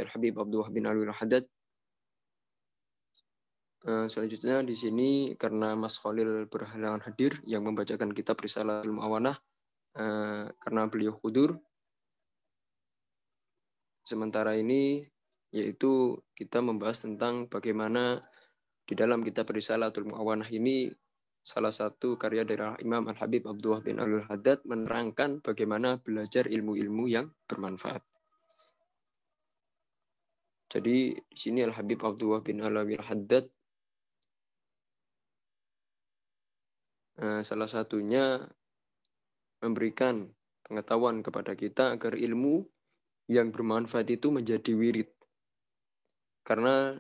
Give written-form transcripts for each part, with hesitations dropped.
Al-Habib Abdullah bin Alwi Al-Haddad. Selanjutnya di sini karena Mas Khalil berhalangan hadir yang membacakan kitab Risalatul Mu'awanah karena beliau hudur. Sementara ini yaitu kita membahas tentang bagaimana di dalam kitab Risalatul Mu'awanah ini salah satu karya dari Imam Al-Habib Abdullah bin Alwi Al-Haddad menerangkan bagaimana belajar ilmu-ilmu yang bermanfaat. Jadi di sini Al-Habib Abdullah bin Alwi Al-Haddad salah satunya memberikan pengetahuan kepada kita agar ilmu yang bermanfaat itu menjadi wirid. Karena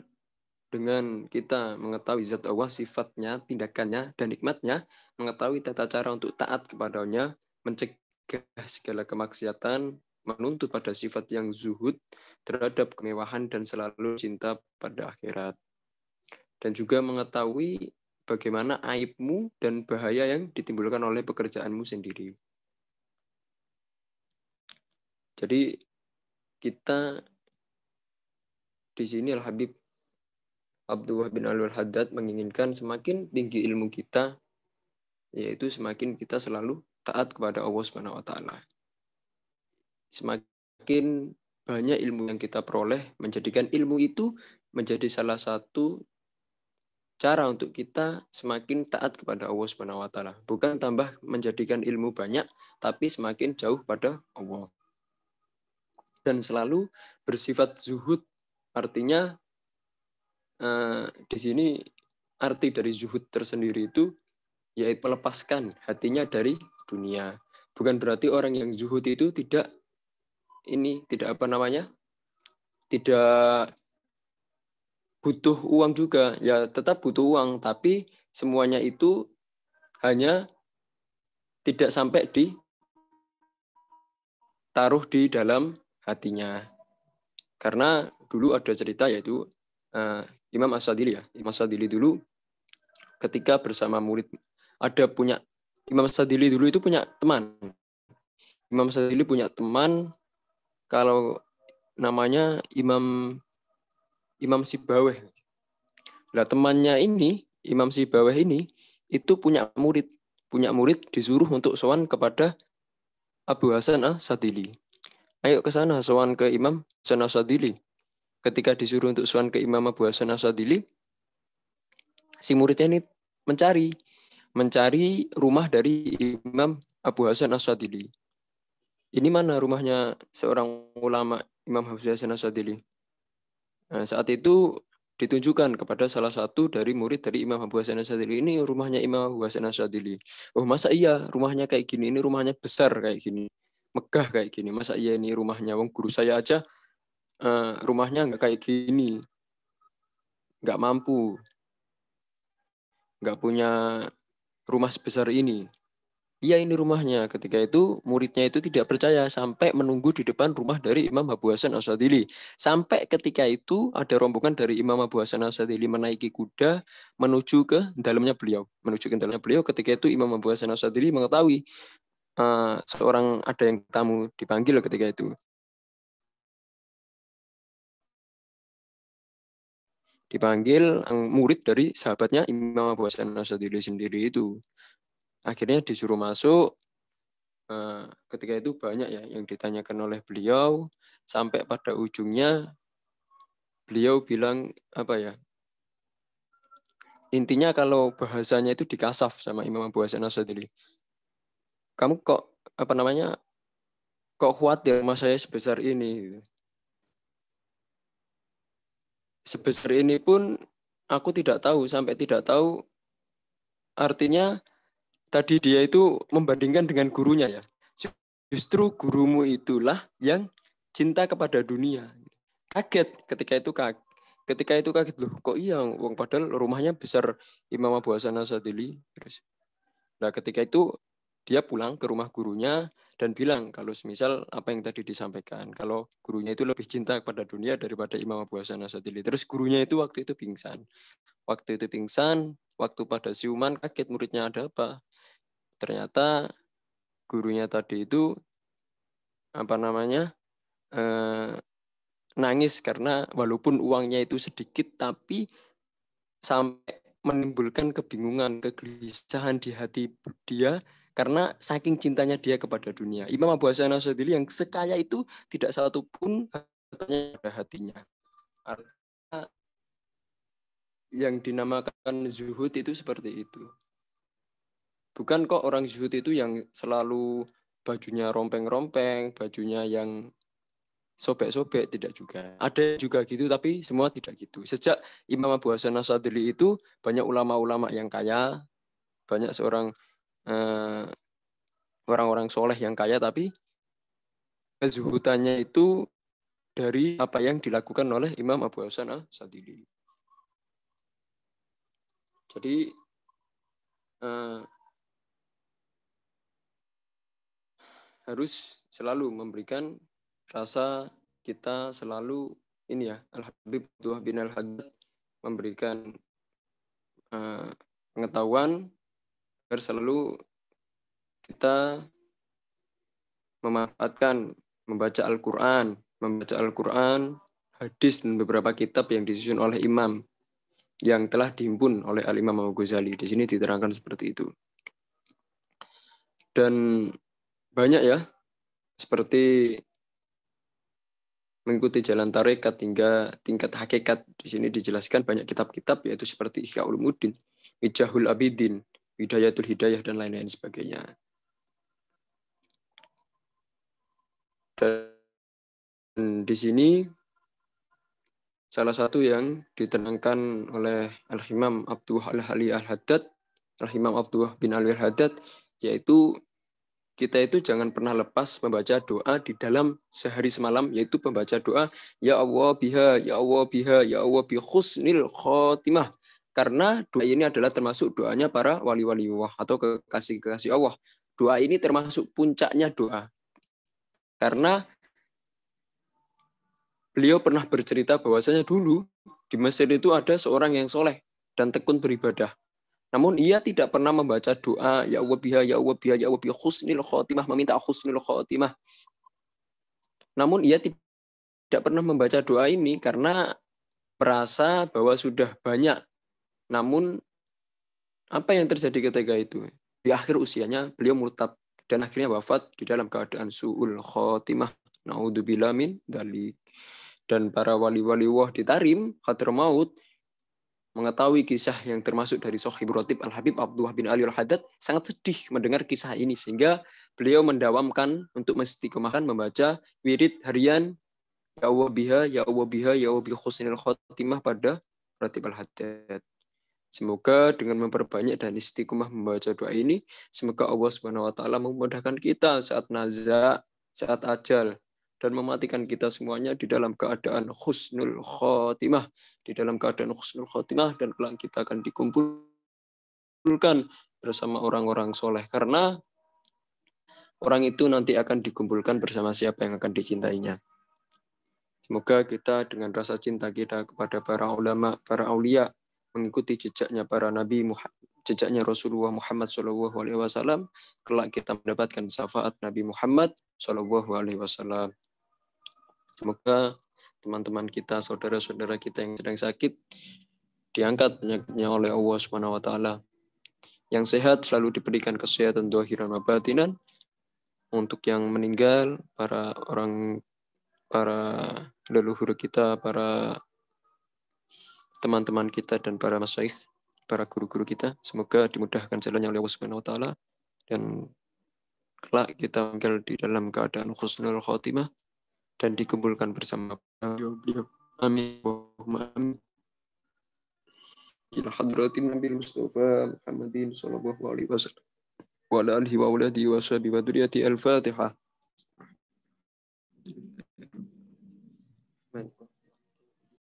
dengan kita mengetahui zat Allah, sifatnya, tindakannya, dan nikmatnya, mengetahui tata cara untuk taat kepadanya, mencegah segala kemaksiatan, menuntut pada sifat yang zuhud terhadap kemewahan dan selalu cinta pada akhirat. Dan juga mengetahui bagaimana aibmu dan bahaya yang ditimbulkan oleh pekerjaanmu sendiri. Jadi kita di sini Al-Habib Abdullah bin Alwi Al-Haddad menginginkan semakin tinggi ilmu kita, yaitu semakin kita selalu taat kepada Allah Subhanahu wa taala. Semakin banyak ilmu yang kita peroleh, menjadikan ilmu itu menjadi salah satu cara untuk kita semakin taat kepada Allah Subhanahu wa taala. Bukan tambah menjadikan ilmu banyak, tapi semakin jauh pada Allah. Dan selalu bersifat zuhud. Artinya di sini arti dari zuhud tersendiri itu yaitu melepaskan hatinya dari dunia. Bukan berarti orang yang zuhud itu tidak butuh uang juga. Ya tetap butuh uang, tapi semuanya itu hanya tidak sampai ditaruh di dalam hatinya. Karena dulu ada cerita yaitu Imam As-Sadili ya. Imam As-Sadili dulu ketika bersama murid Imam As-Sadili dulu itu punya teman. Imam As-Sadili punya teman kalau namanya Imam Sibaweh. Nah, temannya ini, Imam Sibaweh ini, itu punya murid disuruh untuk sowan kepada Abu Hasan As-Sadili. Ayo ke sana sowan ke Imam Hasan As-Sadili. Ketika disuruh untuk sowan ke Imam Abu Hasan As-Sadili, si muridnya ini mencari rumah dari Imam Abu Hasan As-Sadili. Ini mana rumahnya seorang ulama Imam Abu Hasan As-Sadili? Nah, saat itu ditunjukkan kepada salah satu dari murid dari Imam Abu Hasan As-Sadili. Ini rumahnya Imam Abu Hasan As-Sadili. Oh, masa iya rumahnya kayak gini? Ini rumahnya besar kayak gini. Megah kayak gini. Masa iya ini rumahnya? Wong guru saya aja rumahnya nggak kayak gini. Nggak mampu. Nggak punya rumah sebesar ini. Iya ini rumahnya. Ketika itu muridnya itu tidak percaya sampai menunggu di depan rumah dari Imam Abu Hasan As-Sadili. Sampai ketika itu ada rombongan dari Imam Abu Hasan As-Sadili menaiki kuda menuju ke dalamnya beliau. Menuju ke dalamnya beliau ketika itu Imam Abu Hasan As-Sadili mengetahui seorang ada yang tamu dipanggil ketika itu. Dipanggil murid dari sahabatnya Imam Abu Hasan As-Sadili sendiri itu. Akhirnya disuruh masuk. Ketika itu banyak ya yang ditanyakan oleh beliau sampai pada ujungnya beliau bilang intinya kalau bahasanya itu dikasaf sama Imam Abu Hasan As-Sadili. Kamu kok khawatir sama saya sebesar ini? Sebesar ini pun aku tidak tahu, sampai tidak tahu artinya tadi dia itu membandingkan dengan gurunya ya. Justru gurumu itulah yang cinta kepada dunia. Kaget ketika itu kaget loh, kok iya wong padahal rumahnya besar Imam Abu Hasan As-Sadili. Nah, ketika itu dia pulang ke rumah gurunya dan bilang kalau semisal apa yang tadi disampaikan, kalau gurunya itu lebih cinta kepada dunia daripada Imam Abu Hasan As-Sadili. Terus gurunya itu waktu itu pingsan. Waktu pada siuman kaget muridnya ada apa. Ternyata gurunya tadi itu nangis karena walaupun uangnya itu sedikit tapi sampai menimbulkan kebingungan, kegelisahan di hati dia karena saking cintanya dia kepada dunia. Imam Abu Hasan Asyadili yang sekaya itu tidak satu pun hartanya pada hatinya. Artinya yang dinamakan zuhud itu seperti itu. Bukan kok orang zuhud itu yang selalu bajunya rompeng-rompeng, bajunya yang sobek-sobek, tidak juga. Ada juga gitu, tapi semua tidak gitu. Sejak Imam Abu Hasan Asyadili itu banyak ulama-ulama yang kaya, banyak orang-orang soleh yang kaya, tapi kezuhudannya itu dari apa yang dilakukan oleh Imam Abu Hasan Asyadili. Jadi harus selalu memberikan rasa kita selalu ini ya, Al-Habib Abdullah bin Al-Haddad memberikan pengetahuan agar selalu kita memanfaatkan membaca Al-Quran, hadis dan beberapa kitab yang disusun oleh imam yang telah dihimpun oleh Al-Imam Al-Ghazali. Di sini diterangkan seperti itu. Dan banyak ya, seperti mengikuti jalan tarekat hingga tingkat hakikat. Di sini dijelaskan banyak kitab-kitab, yaitu seperti Ihya Ulumuddin, Mijahul Abidin, Hidayatul Hidayah, dan lain-lain sebagainya. Dan di sini salah satu yang ditenangkan oleh Al-Imam Abdullah Al-Hali Al-Haddad, Al-Imam Abdullah bin Ali Al-Haddad, yaitu kita itu jangan pernah lepas membaca doa di dalam sehari semalam, yaitu membaca doa, Ya Allah biha, Ya Allah biha, Ya Allah bi husnil khotimah. Karena doa ini adalah termasuk doanya para wali-wali Allah atau kekasih-kekasih Allah. Doa ini termasuk puncaknya doa. Karena beliau pernah bercerita bahwasanya dulu di Mesir itu ada seorang yang soleh dan tekun beribadah. Namun ia tidak pernah membaca doa ya Allah biha, ya Allah biha, ya Allah biha husnil khotimah, meminta husnil khotimah. Namun ia tidak pernah membaca doa ini karena merasa bahwa sudah banyak. Namun apa yang terjadi ketika itu? Di akhir usianya beliau murtad dan akhirnya wafat di dalam keadaan su'ul khotimah. Naudzubillah min dzalik. Dan para wali-wali Allah di Tarim, Hadramaut, mengetahui kisah yang termasuk dari Sohib Rotib Al-Habib Abdullah bin Ali Al-Haddad, sangat sedih mendengar kisah ini, sehingga beliau mendawamkan untuk mengistiqomahkan membaca wirid harian Ya Allah biha, Ya Allah biha, Ya Allah bi husnil khotimah pada Rotib Al-Haddad. Semoga dengan memperbanyak dan istiqomah membaca doa ini, semoga Allah Subhanahu wa taala memudahkan kita saat naza, saat ajal, dan mematikan kita semuanya di dalam keadaan husnul khotimah, dan kelak kita akan dikumpulkan bersama orang-orang soleh, karena orang itu nanti akan dikumpulkan bersama siapa yang akan dicintainya. Semoga kita dengan rasa cinta kita kepada para ulama, para aulia, mengikuti jejaknya para nabi, jejaknya Rasulullah Muhammad SAW, kelak kita mendapatkan syafaat Nabi Muhammad SAW. Semoga teman-teman kita, saudara-saudara kita yang sedang sakit, diangkat penyakitnya oleh Allah Subhanahu wa taala. Yang sehat selalu diberikan kesehatan zahiran wa batinan. Untuk yang meninggal, para leluhur kita, para teman-teman kita, dan para masyaikh, para guru-guru kita, semoga dimudahkan jalannya oleh Allah Subhanahu wa taala, dan kelak kita meninggal di dalam keadaan husnul khotimah dan dikumpulkan bersama beliau. Amin. Amin. Ila hadratin Nabi Mustafa Muhammadin sallallahu alaihi wasallam wa ala alihi wa auladihi wa sahbihi wa dzurriyyati al-Fatihah.